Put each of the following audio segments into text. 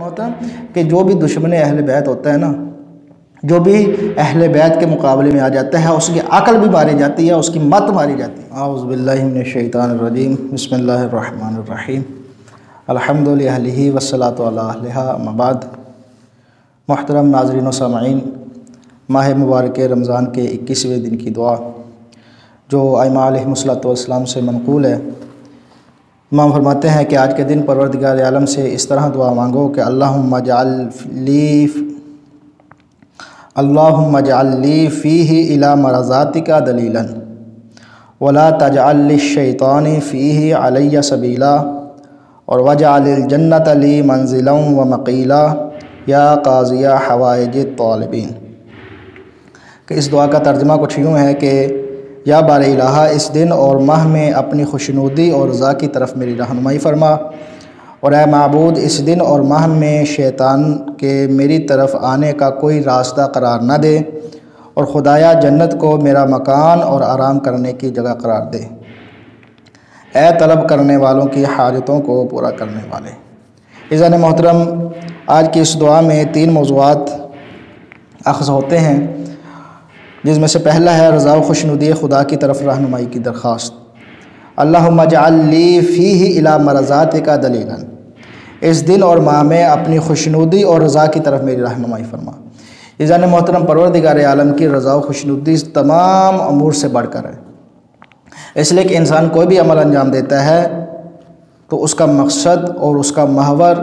محترم کہ جو بھی دشمن اہل بیت ہوتا ہے نا، جو بھی اہل بیت کے مقابلے میں آ جاتا ہے، اس کی عقل بھی ماری جاتی ہے، اس کی مت ماری جاتی ہے۔ اعوذ باللہ من الشیطان الرجیم، بسم اللہ الرحمن الرحیم، الحمد للہ والصلاۃ علی اہلہا، اما بعد۔ محترم ناظرین و سامعین، ماہ مبارک رمضان کے 21ویں دن کی دعا جو ائمہ علیہم السلام سے منقول ہے، امام فرماتے ہیں کہ آج کے دن پروردگار عالم سے اس طرح دعا مانگو کہ اللہم اجعل لی فیہ الی مرضاتک دلیلا ولا تجعل للشیطان فیہ علی سبیلا اور واجعل الجنۃ لی منزلا ومقیلا یا قاضی حوائج الطالبین۔ کہ اس دعا کا ترجمہ کچھ یوں ہے کہ یا بار الہ، اس دن اور ماہ میں اپنی خوشنودی اور رضا کی طرف میری رہنمائی فرما، اور اے معبود اس دن اور ماہ میں شیطان کے میری طرف آنے کا کوئی راستہ قرار نہ دے، اور خدایا جنت کو میرا مکان اور آرام کرنے کی جگہ قرار دے، اے طلب کرنے والوں کی حاجتوں کو پورا کرنے والے۔ عزیزان محترم، آج کی اس دعا میں 3 موضوعات اخذ ہوتے ہیں، جس میں سے پہلا ہے رضا و خوشنودی خدا کی طرف رہنمائی کی درخواست۔ اللہم اجعل لی فیہ الی مرضاتک دلیلا، اس دن اور ماہ میں اپنی خوشنودی اور رضا کی طرف میری رہنمائی فرما۔ عزیزان محترم، پروردگار عالم کی رضا و خوشنودی تمام امور سے بڑھ کر ہے، اس لیے کہ انسان کوئی بھی عمل انجام دیتا ہے تو اس کا مقصد اور اس کا محور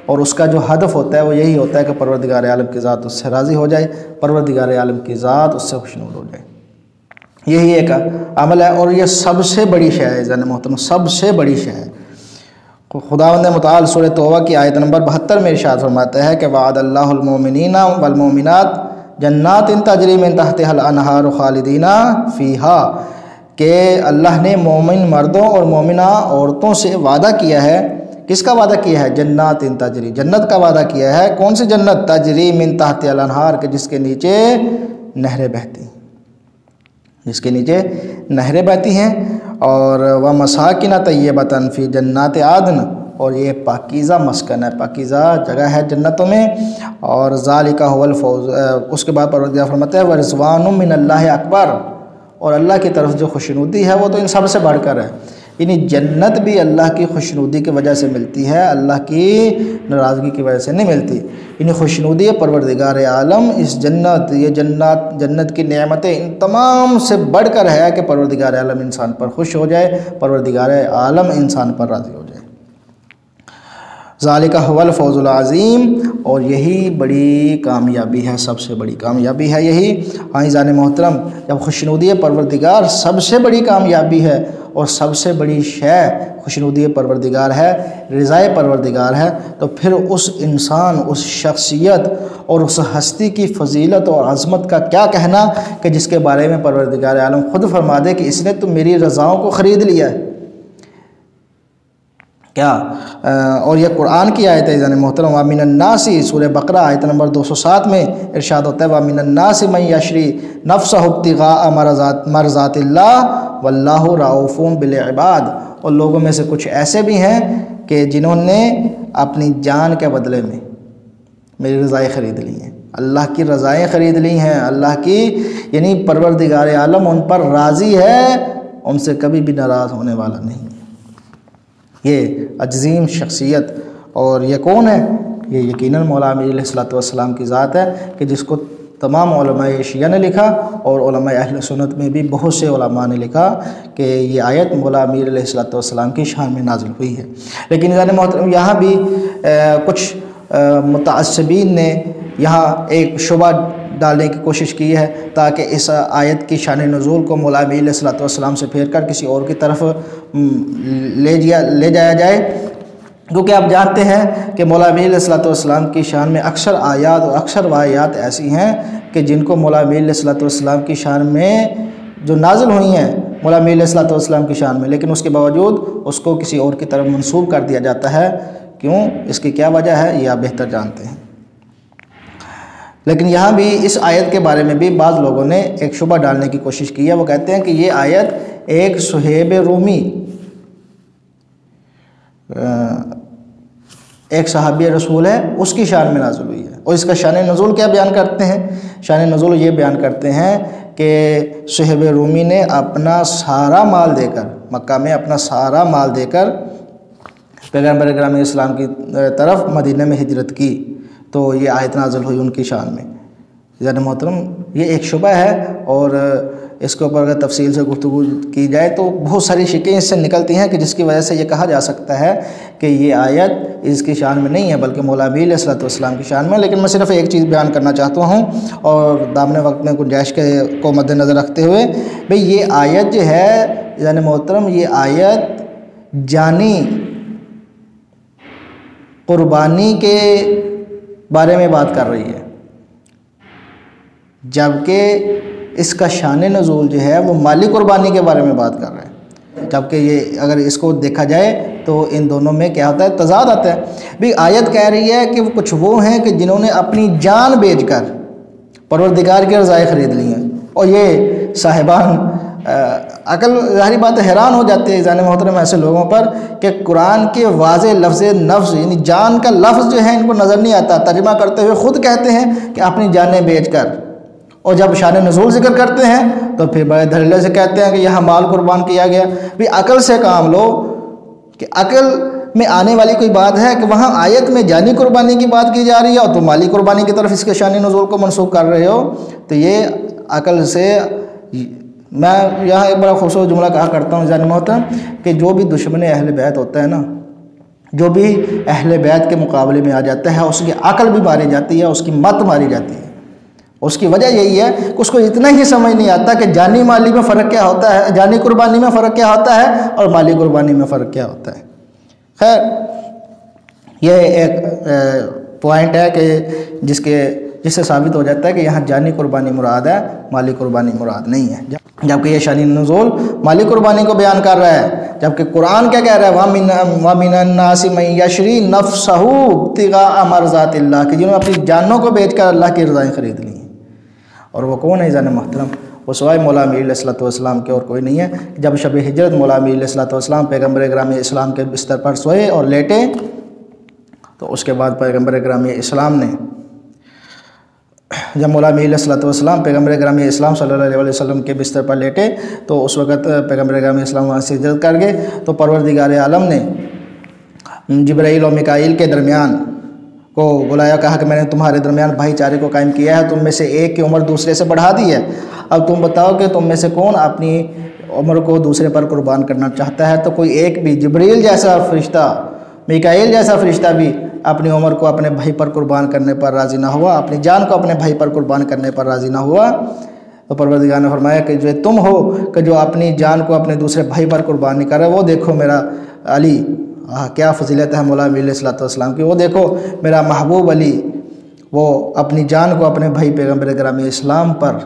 اور اس کا جو ہدف ہوتا ہے وہ یہی ہوتا ہے کہ پروردگار عالم کی ذات اس سے راضی ہو جائے، پروردگار عالم کی ذات اس سے خوشنود ہو جائے، یہی ایک عمل ہے، اور یہ سب سے بڑی شے ہے۔ عزیزان محترم، سب سے بڑی شے ہے۔ خداوند متعال سورہ توبہ کی آیت نمبر 72 میں ارشاد فرماتا ہے کہ وعد اللہ المؤمنین والمؤمنات جنات تجری من تحتها الانہار خالدین فیہا، کہ اللہ نے مومن مردوں اور مومنہ عورتوں سے وعدہ کیا ہے۔ کس کا وعدہ کیا ہے؟ جنات تجری، جنت کا وعدہ کیا ہے۔ کون سی جنت؟ تجری من تحت الانہار، کہ جس کے نیچے نہریں بہتی ہیں، جس کے نیچے نہریں بہتی ہیں، اور ومساکن طیبۃ فی جنات عدن، اور یہ پاکیزہ مسکن ہے، پاکیزہ جگہ ہے جنتوں میں، اور ذالک هو الفوز۔ اس کے بعد پروردگار فرماتا ہے ورضوان من اللہ اکبر، اور اللہ کی طرف جو خوشنودی ہے وہ تو ان سب سے بڑھ کر ہے، یعنی جنت بھی اللہ کی خوشنودی کی وجہ سے ملتی ہے، اللہ کی ناراضگی کی وجہ سے نہیں ملتی، یعنی خوشنودی پروردگار عالم اس جنت، یہ جنت کی نعمتیں ان تمام سے بڑھ کر ہے کہ پروردگار عالم انسان پر خوش ہو جائے، پروردگار عالم انسان پر راضی ہو جائے۔ ذالک هو الفوز العظیم، اور یہی بڑی کامیابی ہے، سب سے بڑی کامیابی ہے یہی۔ عزیزان محترم، جب خوشنودی پروردگار سب سے بڑی کامیابی ہے اور سب سے بڑی شے خوشنودی پروردگار ہے، رضائے پروردگار ہے، تو پھر اس انسان، اس شخصیت اور اس ہستی کی فضیلت اور عظمت کا کیا کہنا کہ جس کے بارے میں پروردگار عالم خود فرما دے کہ اس نے تو میری رضاؤں کو خرید لیا ہے کیا۔ اور یہ قرآن کی آیت ہے عزیزان محترم۔ وَمِنَ النَّاسِ، سورہ بقرہ آیت نمبر 207 میں ارشاد ہوتا ہے وَمِنَ النَّاسِ مَن يَشْرِي نَفْسَهُ ابْتِغَاءَ مَرْضَاتِ اللَّهِ وَاللَّهُ رَءُوفٌ بِالْعِبَادِ، اور لوگوں میں سے کچھ ایسے بھی ہیں کہ جنہوں نے اپنی جان کے بدلے میں میری رضائیں خرید لی ہیں، اللہ کی رضائیں خرید لی ہیں، اللہ کی، یعنی پروردگار عالم ان پر راضی ہے، ان سے کبھی بھی ناراض ہونے والا نہیں ہے۔ یہ عظیم شخصیت، اور یہ کون ہے؟ یہ یقیناً مولا امیر علیہ السلام کی ذات ہے، کہ جس کو تمام علماء شیعہ نے لکھا، اور علماء اہل سنت میں بھی بہت سے علماء نے لکھا کہ یہ آیت مولا امیر علیہ السلام کی شان میں نازل ہوئی ہے۔ لیکن عزیزان محترم، یہاں بھی کچھ متعصبین نے یہاں ایک شبہ ڈالنے کی کوشش کی ہے تاکہ اس آیت کی شان نزول کو مولا امیر علیہ السلام سے پھیر کر کسی اور کی طرف لے جایا جائے، کیونکہ آپ جانتے ہیں کہ مولا امیر علیہ السلام کی شان میں اکثر آیات اور اکثر واقعات ایسی ہیں کہ جن کو مولا امیر علیہ السلام کی شان میں جو نازل ہوئی ہیں مولا امیر علیہ السلام کی شان میں، لیکن اس کے باوجود اس کو کسی اور کی طرف منسوب کر دیا جاتا ہے۔ کیوں؟ اس کی کیا وجہ ہے یہ آپ بہتر جانتے ہیں۔ لیکن یہاں بھی اس آیت کے بارے میں بھی بعض لوگوں نے ایک شبہ ڈالنے کی کوشش کی ہے۔ وہ کہتے ہیں کہ یہ آیت ایک صہیب رومی ایک صحابی رسول ہے، اس کی شان میں نازل ہوئی ہے۔ اور اس کا شان نزول کیا بیان کرتے ہیں؟ شان نزول یہ بیان کرتے ہیں کہ صہیب رومی نے اپنا سارا مال دے کر، مکہ میں اپنا سارا مال دے کر پیغمبر اکرم اسلام کی طرف مدینہ میں ہجرت کی، تو یہ آیت نازل ہوئی ان کی شان میں۔ یعنی محترم یہ ایک شبہ ہے، اور اس کے اوپر اگر تفصیل سے گفتگو کی جائے تو بہت ساری شکیں اس سے نکلتی ہیں کہ جس کی وجہ سے یہ کہا جا سکتا ہے کہ یہ آیت اس کی شان میں نہیں ہے بلکہ مولا علی علیہ السلام کی شان میں۔ لیکن میں صرف ایک چیز بیان کرنا چاہتا ہوں، اور دامن وقت میں گنجائش کو مد نظر رکھتے ہوئے، بھئی یہ آیت جو ہے یعنی محترم یہ آیت جانی قربانی کے بارے میں بات کر رہی ہے، جبکہ اس کا شان نزول جو ہے وہ مالی قربانی کے بارے میں بات کر رہے ہیں۔ جبکہ یہ اگر اس کو دیکھا جائے تو ان دونوں میں کیا ہوتا ہے؟ تضاد آتا ہے۔ بھی آیت کہہ رہی ہے کہ کچھ وہ ہیں کہ جنہوں نے اپنی جان بیچ کر پروردگار کی رضائیں خرید لی ہیں، اور یہ صاحبان عقل ظاہری بات حیران ہو جاتے ہیں ذہن محترم ایسے لوگوں پر کہ قرآن کے واضح لفظ نفس یعنی جان کا لفظ جو ہے ان کو نظر نہیں آتا، ترجمہ کرتے ہوئے خود کہتے ہیں کہ اپنی جانیں بیچ کر، اور جب شان نزول ذکر کرتے ہیں تو پھر بڑے دھڑلے سے کہتے ہیں کہ یہاں مال قربان کیا گیا۔ بھی عقل سے کام لو، کہ عقل میں آنے والی کوئی بات ہے کہ وہاں آیت میں جانی قربانی کی بات کی جا رہی ہے اور تم مالی قربانی کی طرف اس کے شان نزول کو منسوخ کر رہے ہو، تو یہ عقل سے۔ میں یہاں ایک بڑا خوبصورت جملہ کہا کرتا ہوں ذہن محترم کہ جو بھی دشمن اہل بیت ہوتا ہے نا، جو بھی اہل بیت کے مقابلے میں آ جاتا ہے، اس کی عقل بھی ماری جاتی ہے، اس کی مت ماری جاتی ہے۔ اس کی وجہ یہی ہے کہ اس کو اتنا ہی سمجھ نہیں آتا کہ جانی مالی میں فرق کیا ہوتا ہے، جانی قربانی میں فرق کیا ہوتا ہے اور مالی قربانی میں فرق کیا ہوتا ہے۔ خیر یہ ایک پوائنٹ ہے کہ جس سے ثابت ہو جاتا ہے کہ یہاں جانی قربانی مراد ہے، مالی قربانی مراد نہیں ہے، جبکہ یہ شان نزول مالی قربانی کو بیان کر رہا ہے۔ جبکہ قرآن کیا کہہ رہا ہے؟ وَمِنَ النَّاسِ مَن يَشْرِي نَفْسَهُ ابْتِغَاءَ مَرْضَاتِ اللَّهِ، کہ جنہوں نے اپنی جانوں کو بیچ کر اللہ کی رضائیں خرید لی ہیں۔ اور وہ کون ہے ذہن محترم؟ وہ سوائے مولا علی علیہ السلام کے اور کوئی نہیں ہے۔ جب شب ہجرت مولا علی علیہ السلام پیغمبر گرامی اسلام کے بستر پر سوئے اور لیٹے، تو اس کے بعد پیغمبر گرامی اسلام نے، جب مولا علی علیہ السلام پیغمبر گرامی اسلام صلی اللہ علیہ وسلم کے بستر پر لیٹے تو اس وقت پیغمبر گرامی اسلام وہاں سے ہجرت کر گئے، تو پروردگار عالم نے جبرائیل اور میکائیل کے درمیان کو بلایا، کہا کہ میں نے تمہارے درمیان بھائی چارے کو قائم کیا ہے، تم میں سے ایک کی عمر دوسرے سے بڑھا دی ہے، اب تم بتاؤ کہ تم میں سے کون اپنی عمر کو دوسرے پر قربان کرنا چاہتا ہے؟ تو کوئی ایک بھی، جبرائیل جیسا فرشتہ، میکائیل جیسا فرشتہ بھی اپنی عمر کو اپنے بھائی پر قربان کرنے پر راضی نہ ہوا، اپنی جان کو اپنے بھائی پر قربان کرنے پر راضی نہ ہوا۔ تو پروردگار نے فرمایا کہ جو تم ہو کہ جو اپنی جان کو اپنے دوسرے بھائی پر قربان نہیں کر رہے، وہ دیکھو میرا علی، کیا فضیلت ہے مولا علی علیہ السلام کی، وہ دیکھو میرا محبوب علی، وہ اپنی جان کو اپنے بھائی پیغمبر گرامی اسلام پر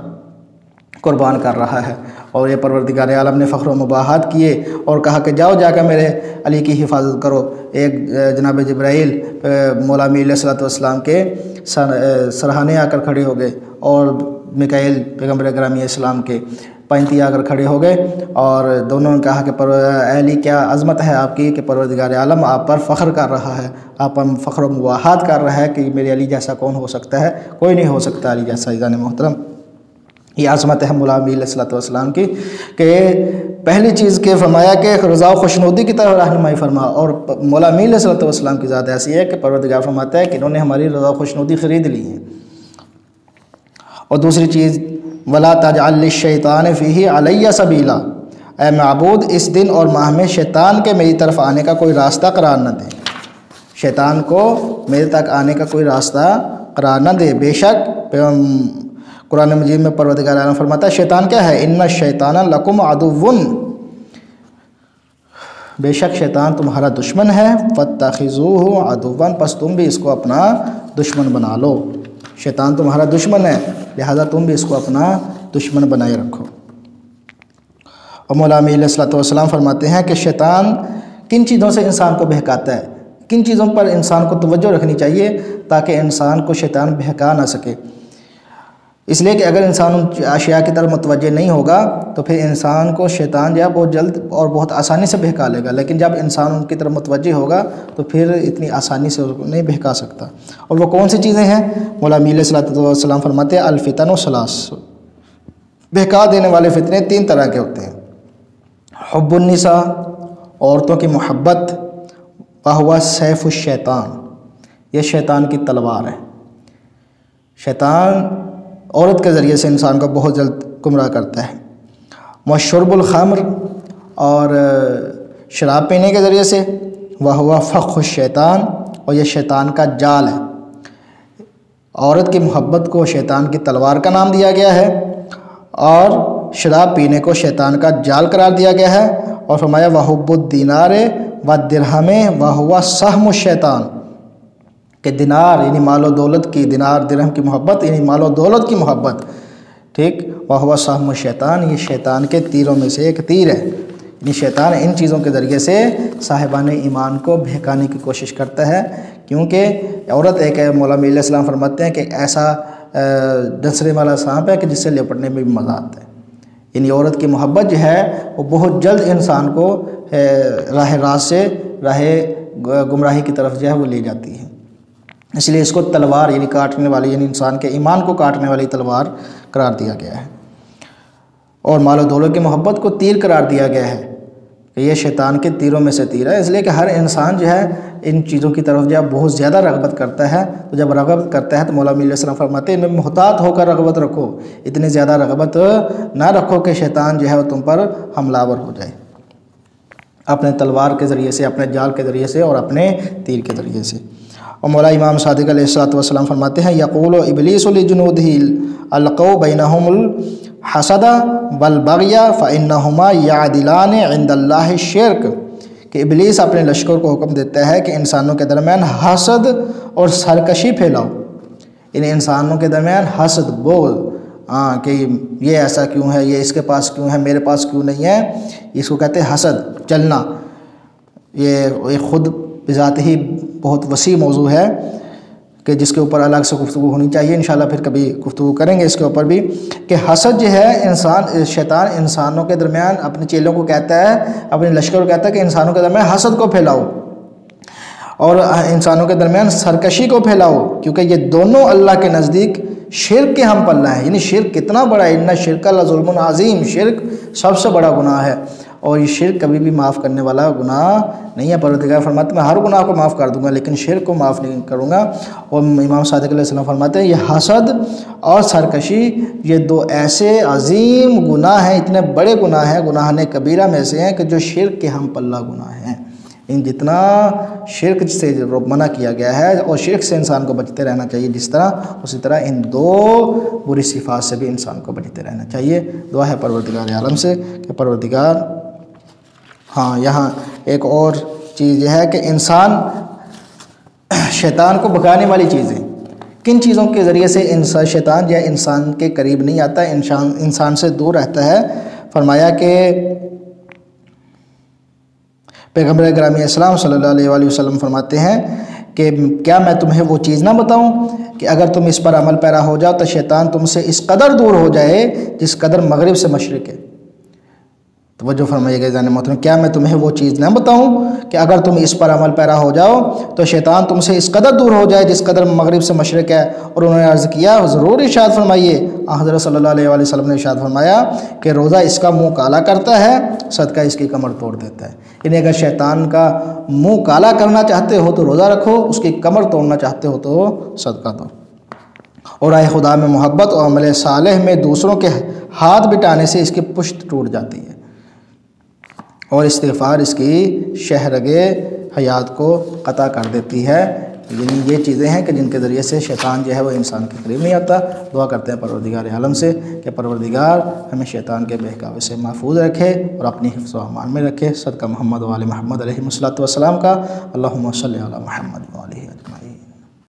قربان کر رہا ہے۔ اور یہ پروردگار عالم نے فخر و مباحات کیے اور کہا کہ جاؤ جا کر میرے علی کی حفاظت کرو۔ ایک جناب جبرائیل مولا علی علیہ السلام کے سرہانے آ کر کھڑے ہو گئے، اور میکائیل پیغمبر گرامی اسلام کے پینتی آ کر کھڑے ہو گئے، اور دونوں نے کہا کہ اے علی کیا عظمت ہے آپ کی کہ پروردگار عالم آپ پر فخر کر رہا ہے، آپ پر فخر و مباحات کر رہا ہے کہ میرے علی جیسا کون ہو سکتا ہے؟ کوئی نہیں ہو سکتا علی جیسا۔ عزیزان محترم یہ عظمت ہے مولا علی علیہ السلام کی کہ پہلی چیز کہ فرمایا کہ رضا و خوشنودی کی طرف رہنمائی فرما، اور مولا علی علیہ السلام کی ذات ایسی ہے کہ پروردگار فرماتا ہے کہ انہوں نے ہماری رضا و خوشنودی خرید لی ہے۔ اور دوسری چیز وَلَا تَجْعَلْ لِلشَّيْطَانِ فِيهِ عَلَيَّ سَبِيلًا، اے معبود اس دن اور ماہ میں شیطان کے میری طرف آنے کا کوئی راستہ قرار نہ دے، شیطان کو میرے تک آنے کا کوئی راستہ قرار نہ دے۔ بے شک قرآن مجید میں پروردگار عالم فرماتا ہے شیطان کیا ہے؟ اِنَّ الشَّيْطَانَ لَكُمْ عَدُوٌّ، بے شک شیطان تمہارا دشمن ہے، فَاتَّخِذُوهُ عَدُوًّا، پس تم بھی اس کو اپنا دشمن بنا لو۔ شیطان تمہارا دشمن ہے، لہذا تم بھی اس کو اپنا دشمن بنائے رکھو۔ اور مولا علی علیہ السلام فرماتے ہیں کہ شیطان کن چیزوں سے انسان کو بہکاتا ہے، کن چیزوں پر انسان کو توجہ رکھنی چاہیے تاکہ انسان کو شیطان بہکا نہ سکے۔ اس لیے کہ اگر انسان ان اشیاء کی طرف متوجہ نہیں ہوگا تو پھر انسان کو شیطان جو ہے بہت جلد اور بہت آسانی سے بہکا لے گا، لیکن جب انسان ان کی طرف متوجہ ہوگا تو پھر اتنی آسانی سے اس کو نہیں بہکا سکتا۔ اور وہ کون سی چیزیں ہیں؟ مولا میل صلی اللہ علیہ وسلم فرماتے ہیں الفتن و ثلاث، بہکا دینے والے فتنے 3 طرح کے ہوتے ہیں۔ حب النساء، عورتوں کی محبت، وہو سیف الشیطان، یہ شیطان کی تلوار ہے۔ شیطان عورت کے ذریعے سے انسان کو بہت جلد گمراہ کرتا ہے۔ وشرب الخمر، اور شراب پینے کے ذریعے سے، وہو فخ الشیطان، اور یہ شیطان کا جال ہے۔ عورت کی محبت کو شیطان کی تلوار کا نام دیا گیا ہے، اور شراب پینے کو شیطان کا جال قرار دیا گیا ہے، اور فرمایا وحب الدینار والدرہم وہو سہم الشیطان، کہ دینار یعنی مال و دولت کی، دینار درہم کی محبت یعنی مال و دولت کی محبت، ٹھیک، وہو سہم الشیطان، یہ شیطان کے تیروں میں سے ایک تیر ہے۔ یعنی شیطان ان چیزوں کے ذریعے سے صاحبان ایمان کو بہکانے کی کوشش کرتا ہے، کیونکہ عورت ایک مولا میل علیہ السلام فرماتے ہیں کہ ایسا ڈسنے والا سانپ ہے کہ جس سے لپٹنے میں بھی مزہ آتا ہے۔ یعنی عورت کی محبت جو ہے وہ بہت جلد انسان کو راہ راست سے راہ گمراہی کی طرف جو ہے وہ لے جاتی ہے۔ اس لیے اس کو تلوار یعنی کاٹنے والی، یعنی انسان کے ایمان کو کاٹنے والی تلوار قرار دیا گیا ہے، اور مال و دولت کی محبت کو تیر قرار دیا گیا ہے کہ یہ شیطان کے تیروں میں سے تیر ہے۔ اس لیے کہ ہر انسان جو ہے ان چیزوں کی طرف جو ہے بہت زیادہ رغبت کرتا ہے، تو جب رغبت کرتا ہے تو مولا علیہ السلام فرماتے ہیں ان میں محتاط ہو کر رغبت رکھو، اتنی زیادہ رغبت نہ رکھو کہ شیطان جو ہے وہ تم پر حملہ آور ہو جائے، اپنے تلوار کے ذریعے سے، اپنے جال کے ذریعے سے، اور اپنے تیر کے ذریعے سے۔ اور مولا امام صادق علیہ السلام فرماتے ہیں یقول ابلیس لجنودہ القوا بینہم الحسد والبغی فانہما یعدلان عند اللہ الشرک، کہ ابلیس اپنے لشکر کو حکم دیتا ہے کہ انسانوں کے درمیان حسد اور سرکشی پھیلاؤ، یعنی انسانوں کے درمیان حسد، بغض، کہ یہ ایسا کیوں ہے، یہ اس کے پاس کیوں ہے، میرے پاس کیوں نہیں ہے، اس کو کہتے ہیں حسد، جلنا۔ یہ خود بذات ہی بہت وسیع موضوع ہے کہ جس کے اوپر الگ سے گفتگو ہونی چاہیے، انشاءاللہ پھر کبھی گفتگو کریں گے اس کے اوپر بھی، کہ حسد جو ہے شیطان انسانوں کے درمیان اپنے چیلوں کو کہتا ہے، اپنے لشکر کو کہتا ہے کہ انسانوں کے درمیان حسد کو پھیلاؤ اور انسانوں کے درمیان سرکشی کو پھیلاؤ، کیونکہ یہ دونوں اللہ کے نزدیک شرک کے ہم پلہ ہیں۔ یعنی شرک کتنا بڑا ہے، ان شرک لظلم عظیم، شرک سب سے بڑا گناہ ہے، اور یہ شرک کبھی بھی معاف کرنے والا گناہ نہیں ہے۔ پروردگار فرماتے ہیں میں ہر گناہ کو معاف کر دوں گا لیکن شرک کو معاف نہیں کروں گا۔ اور امام صادق علیہ السلام فرماتے ہیں یہ حسد اور سرکشی یہ 2 ایسے عظیم گناہ ہیں، اتنے بڑے گناہ ہیں، گناہ کبیرہ میں سے ہیں کہ جو شرک کے ہم پلہ گناہ ہیں۔ ان جتنا شرک سے منع کیا گیا ہے اور شرک سے انسان کو بچتے رہنا چاہیے جس طرح، اسی طرح ان 2 بری صفات سے بھی انسان کو بچتے رہنا چاہیے۔ دعا ہے پروردگار عالم سے کہ پروردگار، ہاں یہاں ایک اور چیز یہ ہے کہ انسان شیطان کو بھگانے والی چیزیں، کن چیزوں کے ذریعے سے شیطان یا انسان کے قریب نہیں آتا، انسان سے دور رہتا ہے۔ فرمایا کہ پیغمبر گرامی اسلام صلی اللہ علیہ وآلہ وسلم فرماتے ہیں کہ کیا میں تمہیں وہ چیز نہ بتاؤں کہ اگر تم اس پر عمل پیرا ہو جاؤ تو شیطان تم سے اس قدر دور ہو جائے جس قدر مغرب سے مشرق ہے۔ توجہ فرمائیے گا جان محترم، کیا میں تمہیں وہ چیز نہ بتاؤں کہ اگر تم اس پر عمل پیرا ہو جاؤ تو شیطان تم سے اس قدر دور ہو جائے جس قدر مغرب سے مشرق ہے۔ اور انہوں نے عرض کیا ضرور ارشاد فرمائیے۔ حضرت صلی اللہ علیہ وآلہ وسلم نے ارشاد فرمایا کہ روزہ اس کا منہ کالا کرتا ہے، صدقہ اس کی کمر توڑ دیتا ہے۔ یعنی اگر شیطان کا منہ کالا کرنا چاہتے ہو تو روزہ رکھو، اس کی کمر توڑنا چاہتے ہو تو صدقہ دو۔ اور راہ خدا میں محبت اور عمل صالح میں دوسروں کے ہاتھ بٹانے سے اس کی پشت ٹوٹ جاتی ہے، اور استغفار اس کی شہرگ حیات کو قطع کر دیتی ہے۔ یعنی یہ چیزیں ہیں کہ جن کے ذریعے سے شیطان جو ہے وہ انسان کے قریب نہیں آتا۔ دعا کرتے ہیں پروردگار عالم سے کہ پروردگار ہمیں شیطان کے بہکاوے سے محفوظ رکھے اور اپنی حفظ و امان میں رکھے۔ صدقہ محمد و آل محمد علیہ الصلوۃ والسلام کا۔ اللہم صلی علی محمد و آلہ اجمعین۔